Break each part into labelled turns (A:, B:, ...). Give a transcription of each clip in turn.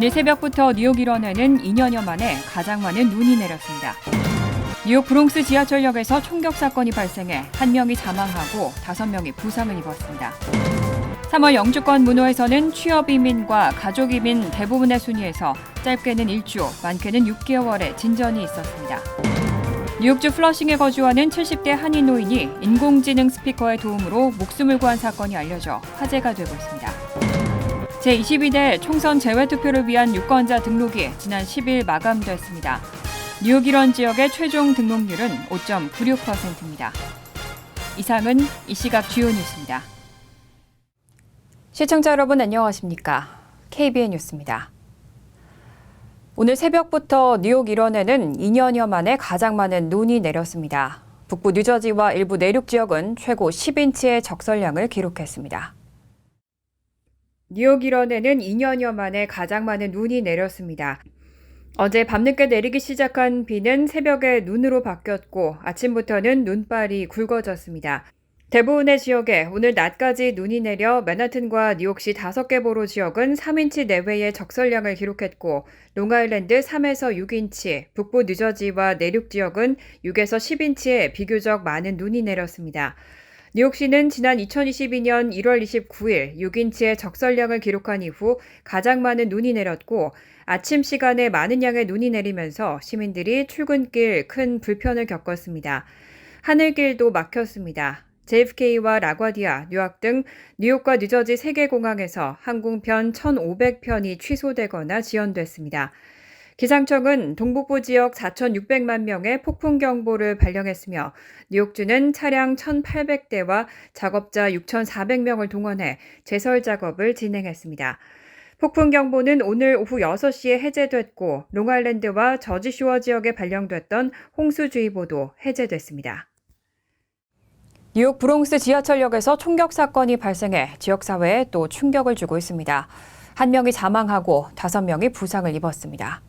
A: 오늘 새벽부터 뉴욕 일원에는 2년여 만에 가장 많은 눈이 내렸습니다. 뉴욕 브롱스 지하철역에서 총격 사건이 발생해 1명이 사망하고 5명이 부상을 입었습니다. 3월 영주권 문호에서는 취업 이민과 가족 이민 대부분의 순위에서 짧게는 1주, 많게는 6개월의 진전이 있었습니다. 뉴욕주 플러싱에 거주하는 70대 한인 노인이 인공지능 스피커의 도움으로 목숨을 구한 사건이 알려져 화제가 되고 있습니다. 제22대 총선 재외투표를 위한 유권자 등록이 지난 10일 마감됐습니다. 뉴욕 일원 지역의 최종 등록률은 5.96%입니다. 이상은 이 시각 주요 뉴스입니다. 시청자 여러분 안녕하십니까? KBN 뉴스입니다. 오늘 새벽부터 뉴욕 일원에는 2년여 만에 가장 많은 눈이 내렸습니다. 북부 뉴저지와 일부 내륙 지역은 최고 10인치의 적설량을 기록했습니다. 뉴욕 일원에는 2년여 만에 가장 많은 눈이 내렸습니다. 어제 밤늦게 내리기 시작한 비는 새벽에 눈으로 바뀌었고 아침부터는 눈발이 굵어졌습니다. 대부분의 지역에 오늘 낮까지 눈이 내려 맨하튼과 뉴욕시 5개 보로 지역은 3인치 내외의 적설량을 기록했고 롱아일랜드 3에서 6인치, 북부 뉴저지와 내륙 지역은 6에서 10인치의 비교적 많은 눈이 내렸습니다. 뉴욕시는 지난 2022년 1월 29일 6인치의 적설량을 기록한 이후 가장 많은 눈이 내렸고 아침 시간에 많은 양의 눈이 내리면서 시민들이 출근길 큰 불편을 겪었습니다. 하늘길도 막혔습니다. JFK와 라과디아, 뉴욕 등 뉴욕과 뉴저지 3개 공항에서 항공편 1,500편이 취소되거나 지연됐습니다. 기상청은 동북부 지역 4,600만 명의 폭풍 경보를 발령했으며 뉴욕주는 차량 1,800대와 작업자 6,400명을 동원해 제설 작업을 진행했습니다. 폭풍 경보는 오늘 오후 6시에 해제됐고 롱아일랜드와 저지쇼어 지역에 발령됐던 홍수주의보도 해제됐습니다. 뉴욕 브롱스 지하철역에서 총격 사건이 발생해 지역사회에 또 충격을 주고 있습니다. 1명이 사망하고 5명이 부상을 입었습니다.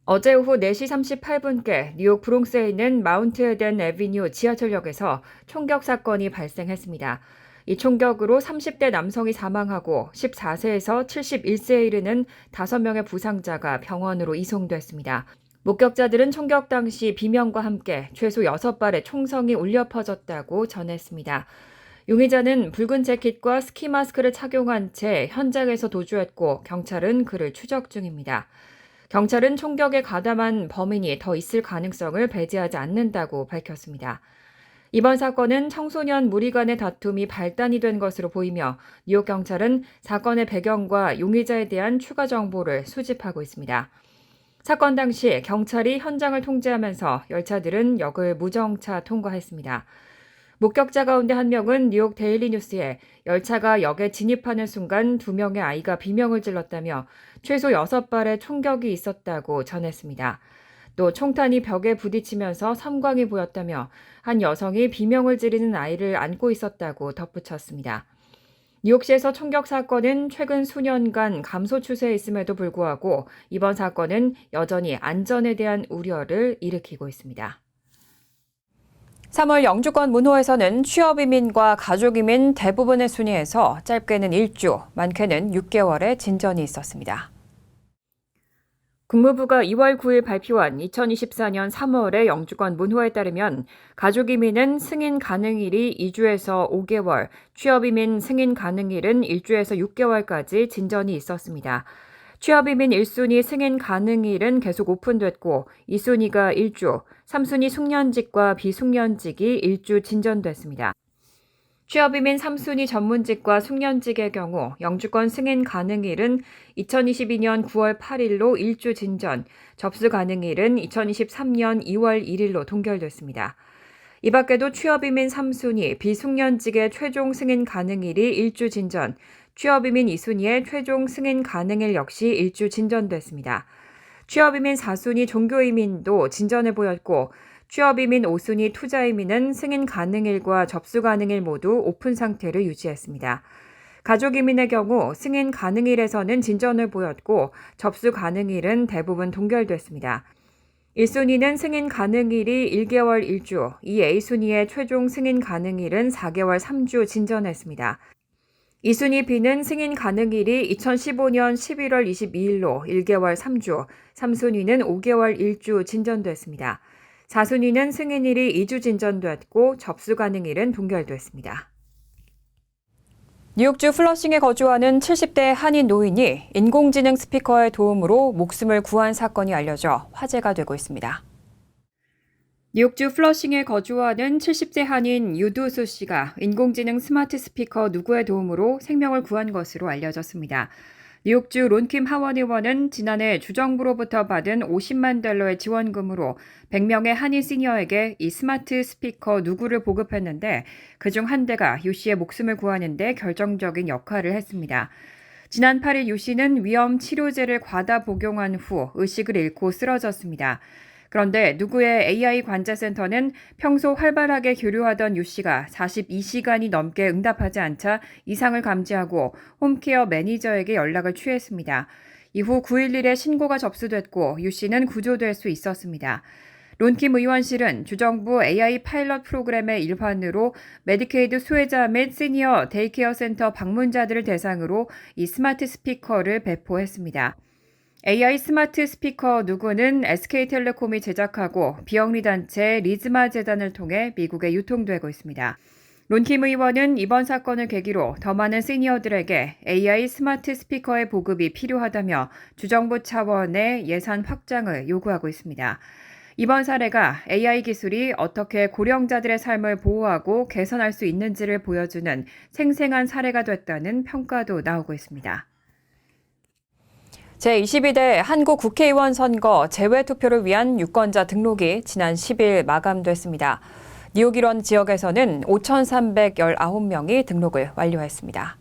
A: 어제 오후 4시 38분께 뉴욕 브롱스에 있는 마운트 에덴 애비뉴 지하철역에서 총격 사건이 발생했습니다. 이 총격으로 30대 남성이 사망하고 14세에서 71세에 이르는 5명의 부상자가 병원으로 이송됐습니다. 목격자들은 총격 당시 비명과 함께 최소 6발의 총성이 울려 퍼졌다고 전했습니다. 용의자는 붉은 재킷과 스키 마스크를 착용한 채 현장에서 도주했고 경찰은 그를 추적 중입니다. 경찰은 총격에 가담한 범인이 더 있을 가능성을 배제하지 않는다고 밝혔습니다. 이번 사건은 청소년 무리 간의 다툼이 발단이 된 것으로 보이며 뉴욕 경찰은 사건의 배경과 용의자에 대한 추가 정보를 수집하고 있습니다. 사건 당시 경찰이 현장을 통제하면서 열차들은 역을 무정차 통과했습니다. 목격자 가운데 1명은 뉴욕 데일리 뉴스에 열차가 역에 진입하는 순간 2명의 아이가 비명을 질렀다며 최소 6발의 총격이 있었다고 전했습니다. 또 총탄이 벽에 부딪히면서 섬광이 보였다며 한 여성이 비명을 지르는 아이를 안고 있었다고 덧붙였습니다. 뉴욕시에서 총격 사건은 최근 수년간 감소 추세에 있음에도 불구하고 이번 사건은 여전히 안전에 대한 우려를 일으키고 있습니다. 3월 영주권 문호에서는 취업 이민과 가족 이민 대부분의 순위에서 짧게는 1주, 많게는 6개월의 진전이 있었습니다. 국무부가 2월 9일 발표한 2024년 3월의 영주권 문호에 따르면 가족이민은 승인 가능일이 2주에서 5개월, 취업이민 승인 가능일은 1주에서 6개월까지 진전이 있었습니다. 취업이민 1순위 승인 가능일은 계속 오픈됐고 2순위가 1주, 3순위 숙련직과 비숙련직이 1주 진전됐습니다. 취업이민 3순위 전문직과 숙련직의 경우 영주권 승인 가능일은 2022년 9월 8일로 1주 진전, 접수 가능일은 2023년 2월 1일로 동결됐습니다. 이 밖에도 취업이민 3순위, 비숙련직의 최종 승인 가능일이 1주 진전, 취업이민 2순위의 최종 승인 가능일 역시 1주 진전됐습니다. 취업이민 4순위 종교이민도 진전을 보였고 취업이민 5순위 투자이민은 승인 가능일과 접수 가능일 모두 오픈 상태를 유지했습니다. 가족이민의 경우 승인 가능일에서는 진전을 보였고 접수 가능일은 대부분 동결됐습니다. 1순위는 승인 가능일이 1개월 1주, 이 A순위의 최종 승인 가능일은 4개월 3주 진전했습니다. 2순위 B는 승인 가능일이 2015년 11월 22일로 1개월 3주, 3순위는 5개월 1주 진전됐습니다. 4순위는 승인일이 2주 진전됐고 접수 가능일은 동결됐습니다. 뉴욕주 플러싱에 거주하는 70대 한인 노인이 인공지능 스피커의 도움으로 목숨을 구한 사건이 알려져 화제가 되고 있습니다. 뉴욕주 플러싱에 거주하는 70대 한인 유두수 씨가 인공지능 스마트 스피커 누구의 도움으로 생명을 구한 것으로 알려졌습니다. 뉴욕주 론킴 하원 의원은 지난해 주정부로부터 받은 $50만 지원금으로 100명의 한인 시니어에게 이 스마트 스피커 누구를 보급했는데 그중 한 대가 유 씨의 목숨을 구하는 데 결정적인 역할을 했습니다. 지난 8일 유 씨는 위험 치료제를 과다 복용한 후 의식을 잃고 쓰러졌습니다. 그런데 누구의 AI 관제센터는 평소 활발하게 교류하던 유 씨가 42시간이 넘게 응답하지 않자 이상을 감지하고 홈케어 매니저에게 연락을 취했습니다. 이후 911에 신고가 접수됐고 유 씨는 구조될 수 있었습니다. 론킴 의원실은 주정부 AI 파일럿 프로그램의 일환으로 메디케이드 수혜자 및 시니어 데이케어 센터 방문자들을 대상으로 이 스마트 스피커를 배포했습니다. AI 스마트 스피커 누구는 SK텔레콤이 제작하고 비영리단체 리즈마 재단을 통해 미국에 유통되고 있습니다. 론킴 의원은 이번 사건을 계기로 더 많은 시니어들에게 AI 스마트 스피커의 보급이 필요하다며 주정부 차원의 예산 확장을 요구하고 있습니다. 이번 사례가 AI 기술이 어떻게 고령자들의 삶을 보호하고 개선할 수 있는지를 보여주는 생생한 사례가 됐다는 평가도 나오고 있습니다. 제22대 한국 국회의원 선거 재외투표를 위한 유권자 등록이 지난 10일 마감됐습니다. 뉴욕 1원 지역에서는 5,319명이 등록을 완료했습니다.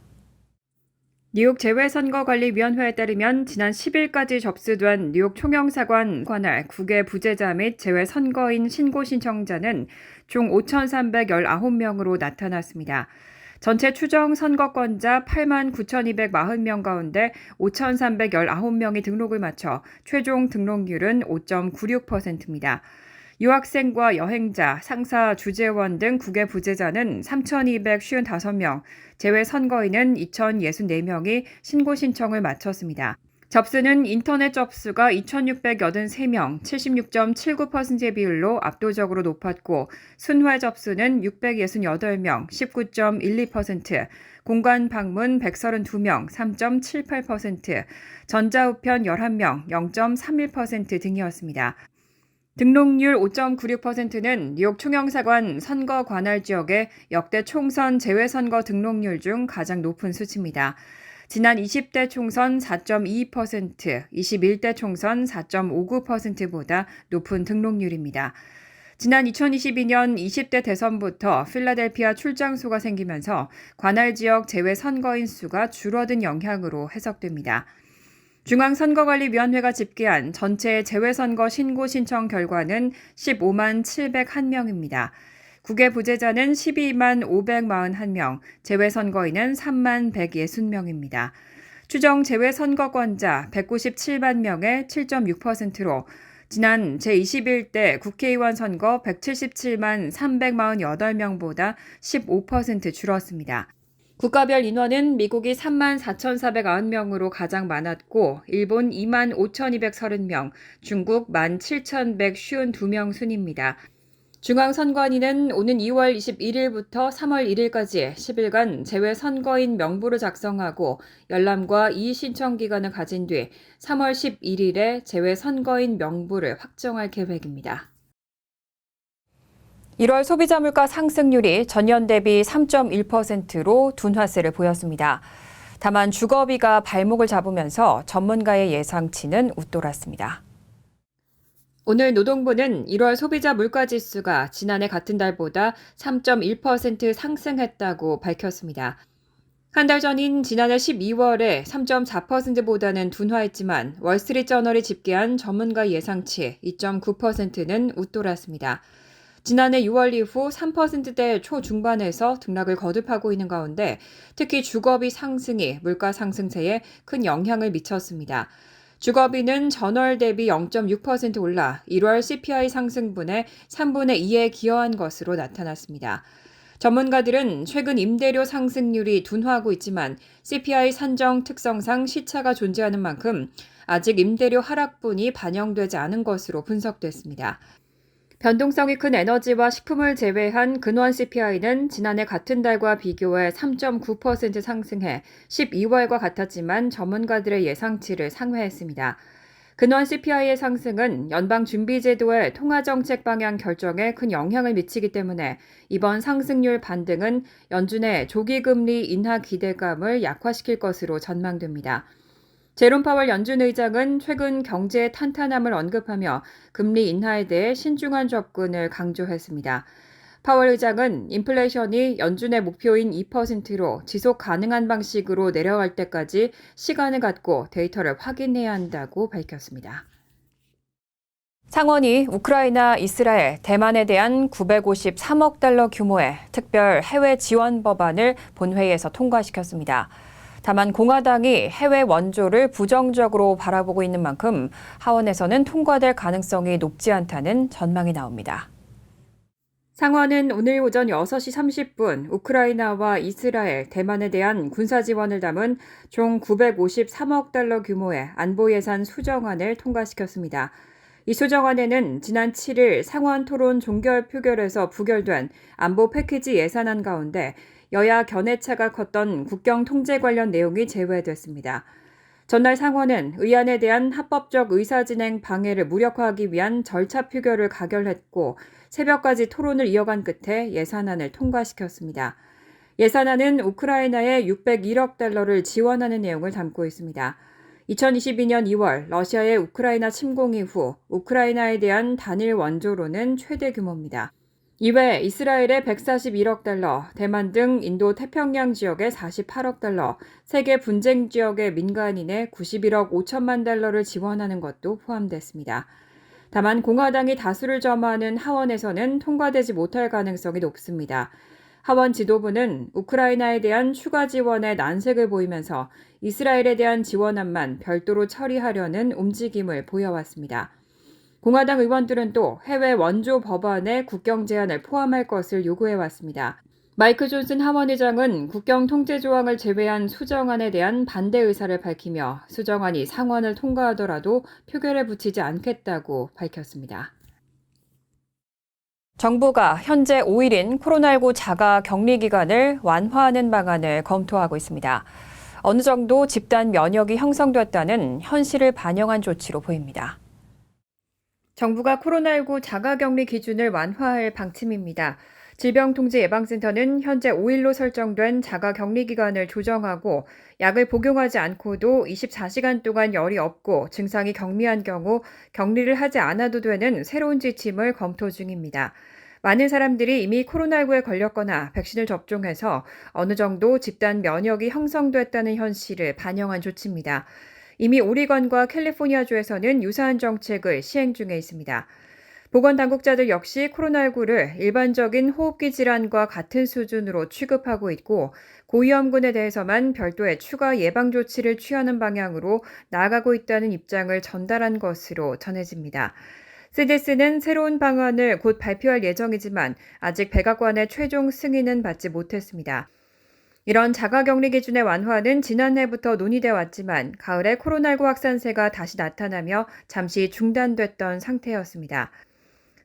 A: 뉴욕 재외선거관리위원회에 따르면 지난 10일까지 접수된 뉴욕 총영사관 관할 국외 부재자 및 재외선거인 신고 신청자는 총 5,319명으로 나타났습니다. 전체 추정 선거권자 89,240명 가운데 5,319명이 등록을 마쳐 최종 등록률은 5.96%입니다. 유학생과 여행자, 상사, 주재원 등 국외 부재자는 3,255명, 재외 선거인은 2,064명이 신고 신청을 마쳤습니다. 접수는 인터넷 접수가 2,683명, 76.79%의 비율로 압도적으로 높았고 순회 접수는 668명, 19.12%, 공간 방문 132명, 3.78%, 전자우편 11명, 0.31% 등이었습니다. 등록률 5.96%는 뉴욕 총영사관 선거 관할 지역의 역대 총선 재외선거 등록률 중 가장 높은 수치입니다. 지난 20대 총선 4.22%, 21대 총선 4.59%보다 높은 등록률입니다. 지난 2022년 20대 대선부터 필라델피아 출장소가 생기면서 관할 지역 재외 선거인 수가 줄어든 영향으로 해석됩니다. 중앙선거관리위원회가 집계한 전체 재외선거 신고 신청 결과는 15만 701명입니다. 국외 부재자는 12만 541명, 재외선거인은 3만 160명입니다. 추정 재외선거권자 197만 명의 7.6%로 지난 제21대 국회의원 선거 177만 348명보다 15% 줄었습니다. 국가별 인원은 미국이 3만 4,490명으로 가장 많았고 일본 2만 5,230명, 중국 1만 7,152명 순입니다. 중앙선관위는 오는 2월 21일부터 3월 1일까지 10일간 재외선거인 명부를 작성하고 열람과 이의신청 기간을 가진 뒤 3월 11일에 재외선거인 명부를 확정할 계획입니다. 1월 소비자 물가 상승률이 전년 대비 3.1%로 둔화세를 보였습니다. 다만 주거비가 발목을 잡으면서 전문가의 예상치는 웃돌았습니다. 오늘 노동부는 1월 소비자 물가지수가 지난해 같은 달보다 3.1% 상승했다고 밝혔습니다. 한 달 전인 지난해 12월에 3.4%보다는 둔화했지만 월스트리트저널이 집계한 전문가 예상치 2.9%는 웃돌았습니다. 지난해 6월 이후 3%대 초중반에서 등락을 거듭하고 있는 가운데 특히 주거비 상승이 물가 상승세에 큰 영향을 미쳤습니다. 주거비는 전월 대비 0.6% 올라 1월 CPI 상승분의 3분의 2에 기여한 것으로 나타났습니다. 전문가들은 최근 임대료 상승률이 둔화하고 있지만 CPI 산정 특성상 시차가 존재하는 만큼 아직 임대료 하락분이 반영되지 않은 것으로 분석됐습니다. 변동성이 큰 에너지와 식품을 제외한 근원 CPI는 지난해 같은 달과 비교해 3.9% 상승해 12월과 같았지만 전문가들의 예상치를 상회했습니다. 근원 CPI의 상승은 연방준비제도의 통화정책 방향 결정에 큰 영향을 미치기 때문에 이번 상승률 반등은 연준의 조기금리 인하 기대감을 약화시킬 것으로 전망됩니다. 제롬 파월 연준 의장은 최근 경제의 탄탄함을 언급하며 금리 인하에 대해 신중한 접근을 강조했습니다. 파월 의장은 인플레이션이 연준의 목표인 2%로 지속 가능한 방식으로 내려갈 때까지 시간을 갖고 데이터를 확인해야 한다고 밝혔습니다. 상원이 우크라이나, 이스라엘, 대만에 대한 953억 달러 규모의 특별 해외 지원 법안을 본회의에서 통과시켰습니다. 다만 공화당이 해외 원조를 부정적으로 바라보고 있는 만큼 하원에서는 통과될 가능성이 높지 않다는 전망이 나옵니다. 상원은 오늘 오전 6시 30분 우크라이나와 이스라엘, 대만에 대한 군사 지원을 담은 총 953억 달러 규모의 안보 예산 수정안을 통과시켰습니다. 이 수정안에는 지난 7일 상원 토론 종결 표결에서 부결된 안보 패키지 예산안 가운데 여야 견해차가 컸던 국경 통제 관련 내용이 제외됐습니다. 전날 상원은 의안에 대한 합법적 의사진행 방해를 무력화하기 위한 절차 표결을 가결했고 새벽까지 토론을 이어간 끝에 예산안을 통과시켰습니다. 예산안은 우크라이나에 601억 달러를 지원하는 내용을 담고 있습니다. 2022년 2월 러시아의 우크라이나 침공 이후 우크라이나에 대한 단일 원조로는 최대 규모입니다. 이외 이스라엘에 141억 달러, 대만 등 인도 태평양 지역에 48억 달러, 세계 분쟁 지역의 민간인에 91억 5천만 달러를 지원하는 것도 포함됐습니다. 다만 공화당이 다수를 점하는 하원에서는 통과되지 못할 가능성이 높습니다. 하원 지도부는 우크라이나에 대한 추가 지원에 난색을 보이면서 이스라엘에 대한 지원안만 별도로 처리하려는 움직임을 보여왔습니다. 공화당 의원들은 또 해외 원조 법안에 국경 제한을 포함할 것을 요구해왔습니다. 마이크 존슨 하원의장은 국경 통제 조항을 제외한 수정안에 대한 반대 의사를 밝히며 수정안이 상원을 통과하더라도 표결에 붙이지 않겠다고 밝혔습니다. 정부가 현재 5일인 코로나19 자가 격리 기간을 완화하는 방안을 검토하고 있습니다. 어느 정도 집단 면역이 형성됐다는 현실을 반영한 조치로 보입니다. 정부가 코로나19 자가격리 기준을 완화할 방침입니다. 질병통제예방센터는 현재 5일로 설정된 자가격리 기간을 조정하고 약을 복용하지 않고도 24시간 동안 열이 없고 증상이 경미한 경우 격리를 하지 않아도 되는 새로운 지침을 검토 중입니다. 많은 사람들이 이미 코로나19에 걸렸거나 백신을 접종해서 어느 정도 집단 면역이 형성됐다는 현실을 반영한 조치입니다. 이미 오리건과 캘리포니아주에서는 유사한 정책을 시행 중에 있습니다. 보건당국자들 역시 코로나19를 일반적인 호흡기 질환과 같은 수준으로 취급하고 있고 고위험군에 대해서만 별도의 추가 예방 조치를 취하는 방향으로 나아가고 있다는 입장을 전달한 것으로 전해집니다. CDC는 새로운 방안을 곧 발표할 예정이지만 아직 백악관의 최종 승인은 받지 못했습니다. 이런 자가격리 기준의 완화는 지난해부터 논의돼 왔지만 가을에 코로나19 확산세가 다시 나타나며 잠시 중단됐던 상태였습니다.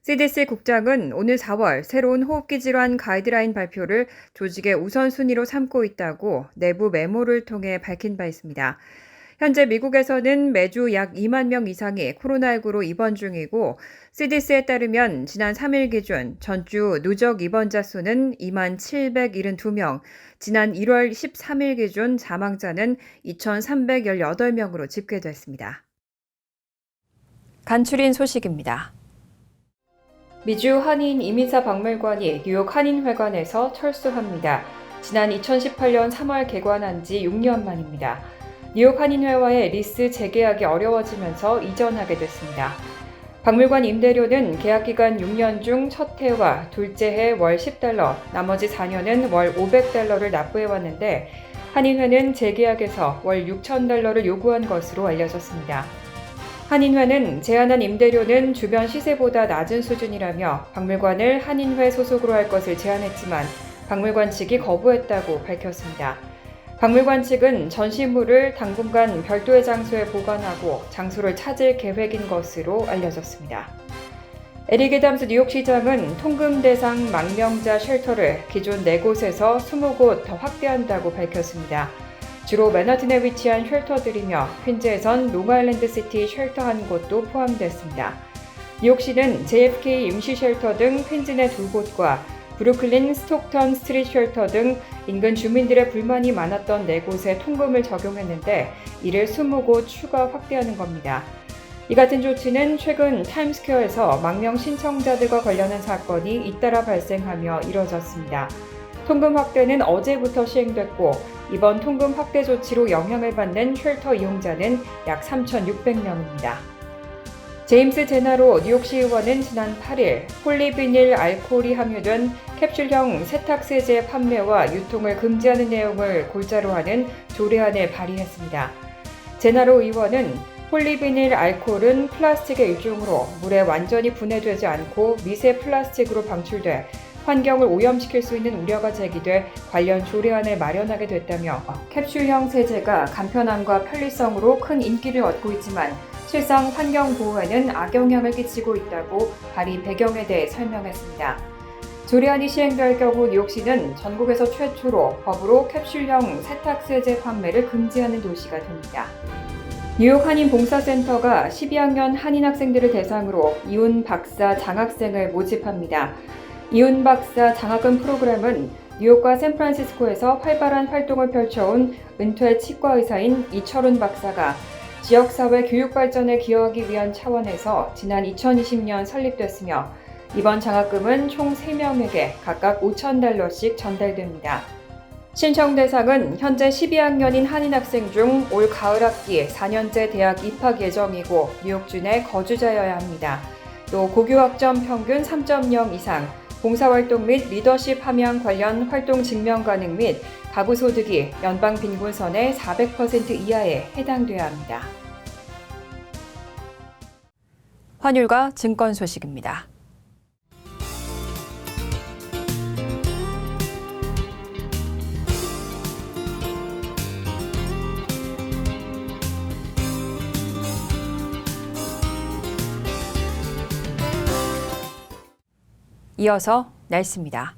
A: CDC 국장은 오늘 4월 새로운 호흡기 질환 가이드라인 발표를 조직의 우선순위로 삼고 있다고 내부 메모를 통해 밝힌 바 있습니다. 현재 미국에서는 매주 약 2만 명 이상이 코로나19로 입원 중이고 CDC에 따르면 지난 3일 기준 전주 누적 입원자 수는 2만 772명, 지난 1월 13일 기준 사망자는 2,318명으로 집계됐습니다. 간추린 소식입니다. 미주 한인 이민사 박물관이 뉴욕 한인회관에서 철수합니다. 지난 2018년 3월 개관한 지 6년 만입니다. 뉴욕 한인회와의 리스 재계약이 어려워지면서 이전하게 됐습니다. 박물관 임대료는 계약기간 6년 중 첫 해와 둘째 해 월 10달러, 나머지 4년은 월 500달러를 납부해왔는데 한인회는 재계약에서 월 6,000달러를 요구한 것으로 알려졌습니다. 한인회는 제한한 임대료는 주변 시세보다 낮은 수준이라며 박물관을 한인회 소속으로 할 것을 제안했지만 박물관 측이 거부했다고 밝혔습니다. 박물관 측은 전시물을 당분간 별도의 장소에 보관하고 장소를 찾을 계획인 것으로 알려졌습니다. 에릭 애담스 뉴욕시장은 통금 대상 망명자 쉘터를 기존 4곳에서 20곳 더 확대한다고 밝혔습니다. 주로 맨하튼에 위치한 쉘터들이며 퀸즈에선 롱아일랜드시티 쉘터 한 곳도 포함됐습니다. 뉴욕시는 JFK 임시 쉘터 등 퀸즈 내 2곳과 브루클린 스톡턴 스트리트 쉘터 등 인근 주민들의 불만이 많았던 4곳에 통금을 적용했는데 이를 20곳 추가 확대하는 겁니다. 이 같은 조치는 최근 타임스퀘어에서 망명 신청자들과 관련한 사건이 잇따라 발생하며 이뤄졌습니다. 통금 확대는 어제부터 시행됐고 이번 통금 확대 조치로 영향을 받는 쉘터 이용자는 약 3,600명입니다. 제임스 제나로 뉴욕시 의원은 지난 8일 폴리비닐 알코올이 함유된 캡슐형 세탁세제 판매와 유통을 금지하는 내용을 골자로 하는 조례안을 발의했습니다. 제나로 의원은 폴리비닐 알코올은 플라스틱의 일종으로 물에 완전히 분해되지 않고 미세 플라스틱으로 방출돼 환경을 오염시킬 수 있는 우려가 제기돼 관련 조례안을 마련하게 됐다며 캡슐형 세제가 간편함과 편리성으로 큰 인기를 얻고 있지만 실상 환경 보호에는 악영향을 끼치고 있다고 발의 배경에 대해 설명했습니다. 조례안이 시행될 경우 뉴욕시는 전국에서 최초로 법으로 캡슐형 세탁세제 판매를 금지하는 도시가 됩니다. 뉴욕 한인봉사센터가 12학년 한인 학생들을 대상으로 이훈 박사 장학생을 모집합니다. 이훈 박사 장학금 프로그램은 뉴욕과 샌프란시스코에서 활발한 활동을 펼쳐온 은퇴 치과 의사인 이철훈 박사가 지역사회 교육 발전에 기여하기 위한 차원에서 지난 2020년 설립됐으며 이번 장학금은 총 3명에게 각각 $5,000씩 전달됩니다. 신청 대상은 현재 12학년인 한인 학생 중 올 가을 학기 4년제 대학 입학 예정이고 뉴욕주 내 거주자여야 합니다. 또 고교학점 평균 3.0 이상, 봉사활동 및 리더십 함양 관련 활동 증명 가능 및 가구 소득이 연방 빈곤선의 400% 이하에 해당돼야 합니다. 환율과 증권 소식입니다. 이어서 날씨입니다.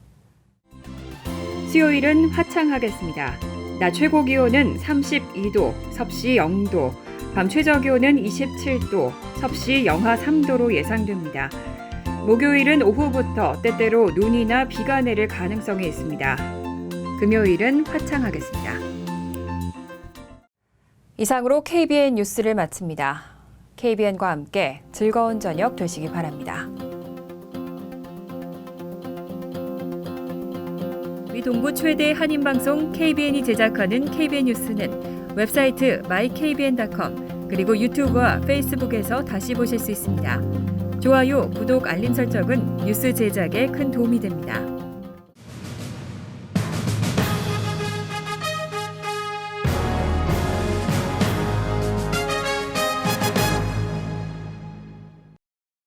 A: 수요일은 화창하겠습니다. 낮 최고 기온은 32도, 섭씨 0도, 밤 최저 기온은 27도, 섭씨 영하 3도로 예상됩니다. 목요일은 오후부터 때때로 눈이나 비가 내릴 가능성이 있습니다. 금요일은 화창하겠습니다. 이상으로 KBN 뉴스를 마칩니다. KBN과 함께 즐거운 저녁 되시기 바랍니다. 동부 최대 한인방송 KBN이 제작하는 KBN 뉴스는 웹사이트 mykbn.com 그리고 유튜브와 페이스북에서 다시 보실 수 있습니다. 좋아요, 구독, 알림 설정은 뉴스 제작에 큰 도움이 됩니다.